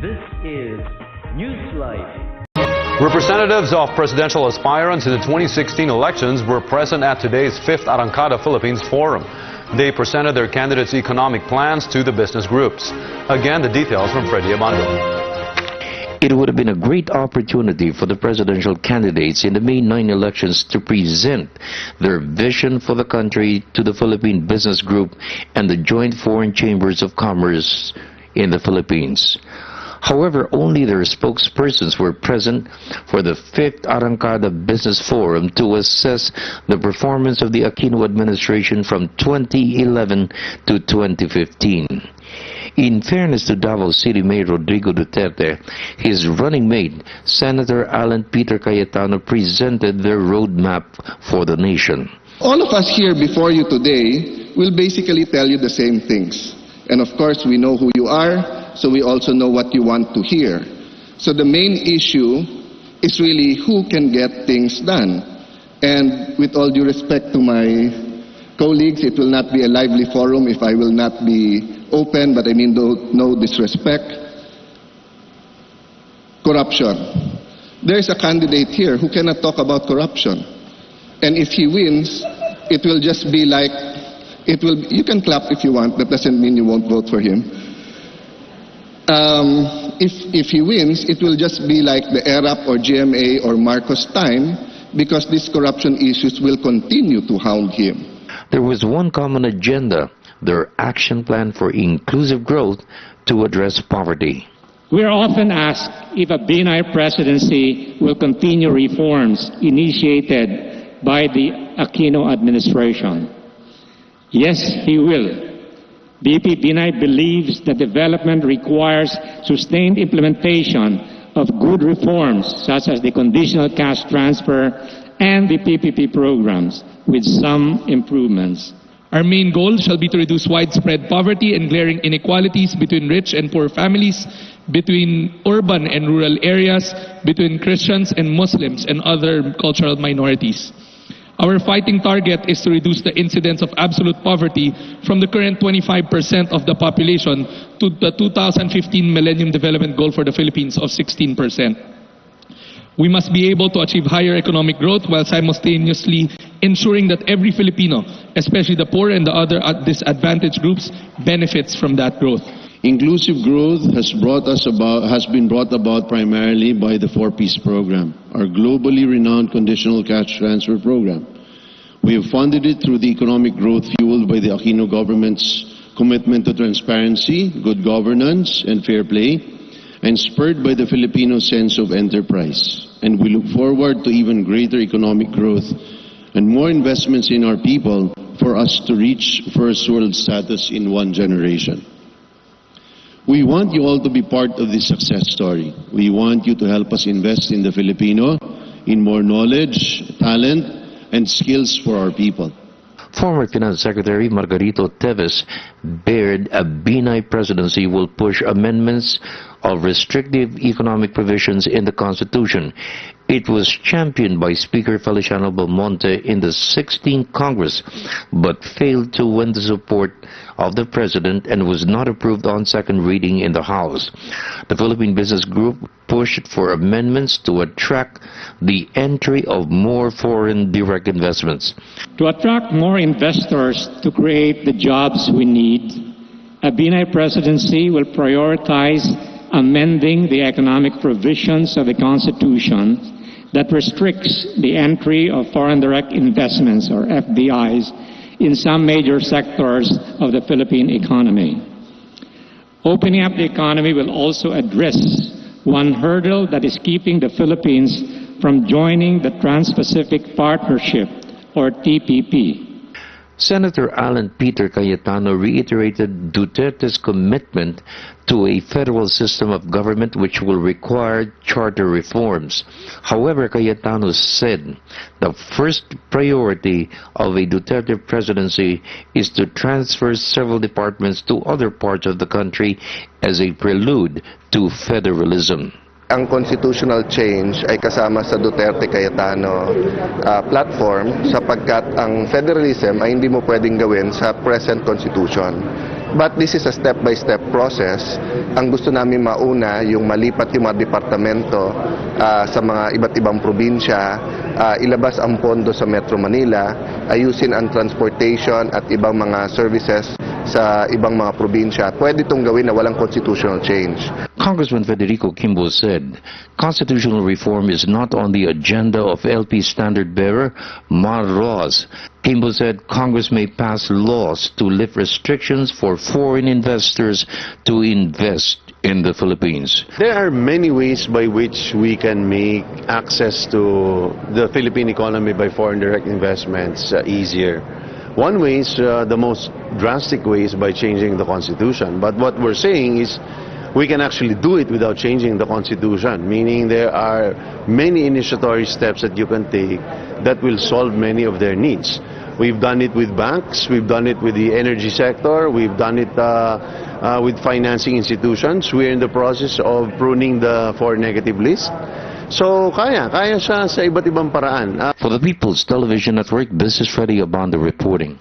This is Newslight. Representatives of presidential aspirants in the 2016 elections were present at today's 5th Arangkada Philippines Forum. They presented their candidates' economic plans to the business groups. Again, the details from Freddie Abando. It would have been a great opportunity for the presidential candidates in the May 9 elections to present their vision for the country to the Philippine Business Group and the Joint Foreign Chambers of Commerce in the Philippines. However, only their spokespersons were present for the 5th Arangkada Business Forum to assess the performance of the Aquino administration from 2011 to 2015. In fairness to Davao City Mayor Rodrigo Duterte, his running mate, Senator Alan Peter Cayetano, presented their roadmap for the nation. All of us here before you today will basically tell you the same things. And of course, we know who you are, so we also know what you want to hear. So the main issue is really who can get things done. And with all due respect to my colleagues, it will not be a lively forum if I will not be open, but I mean no disrespect. Corruption. There is a candidate here who cannot talk about corruption. And if he wins, it will just be like, you can clap if you want, that doesn't mean you won't vote for him. If he wins, it will just be like the ERAP or GMA or Marcos time, because these corruption issues will continue to hound him. There was one common agenda, their action plan for inclusive growth to address poverty. We are often asked if a Binay presidency will continue reforms initiated by the Aquino administration. Yes, he will. BP Binay believes that development requires sustained implementation of good reforms such as the conditional cash transfer and the PPP programs, with some improvements. Our main goal shall be to reduce widespread poverty and glaring inequalities between rich and poor families, between urban and rural areas, between Christians and Muslims and other cultural minorities. Our fighting target is to reduce the incidence of absolute poverty from the current 25% of the population to the 2015 Millennium Development Goal for the Philippines of 16%. We must be able to achieve higher economic growth while simultaneously ensuring that every Filipino, especially the poor and the other disadvantaged groups, benefits from that growth. Inclusive growth has been brought about primarily by the 4Ps program, our globally renowned conditional cash transfer program. We have funded it through the economic growth fueled by the Aquino government's commitment to transparency, good governance, and fair play, and spurred by the Filipino sense of enterprise. And we look forward to even greater economic growth and more investments in our people for us to reach first world status in one generation. We want you all to be part of this success story. We want you to help us invest in the Filipino, in more knowledge, talent, and skills for our people. Former Finance Secretary Margarito Teves bared a Binay presidency will push amendments of restrictive economic provisions in the Constitution. It was championed by Speaker Feliciano Belmonte in the 16th Congress, but failed to win the support of the President and was not approved on second reading in the House. The Philippine Business Group pushed for amendments to attract the entry of more foreign direct investments. To attract more investors to create the jobs we need, a Binay presidency will prioritize amending the economic provisions of the Constitution that restricts the entry of foreign direct investments, or FDIs, in some major sectors of the Philippine economy. Opening up the economy will also address one hurdle that is keeping the Philippines from joining the Trans-Pacific Partnership, or TPP. Senator Alan Peter Cayetano reiterated Duterte's commitment to a federal system of government which will require charter reforms. However, Cayetano said the first priority of a Duterte presidency is to transfer several departments to other parts of the country as a prelude to federalism. Ang constitutional change ay kasama sa Duterte-Cayetano platform sapagkat ang federalism ay hindi mo pwedeng gawin sa present constitution. But this is a step-by-step process. Ang gusto namin mauna, yung malipat yung mga departamento sa mga iba't ibang probinsya, ilabas ang pondo sa Metro Manila, ayusin ang transportation at ibang mga services sa ibang mga probinsya. Pwede itong gawin na walang constitutional change. Congressman Federico Kimbo said constitutional reform is not on the agenda of LP standard bearer Mar Ross. Kimbo said Congress may pass laws to lift restrictions for foreign investors to invest in the Philippines. There are many ways by which we can make access to the Philippine economy by foreign direct investments easier. One way is, the most drastic way is by changing the Constitution. But what we're saying is we can actually do it without changing the Constitution, meaning there are many initiatory steps that you can take that will solve many of their needs. We've done it with banks, we've done it with the energy sector, we've done it with financing institutions. We're in the process of pruning the foreign negative list. So, kaya siya sa iba't ibang paraan. For the People's Television Network, this is Freddy Abanda reporting.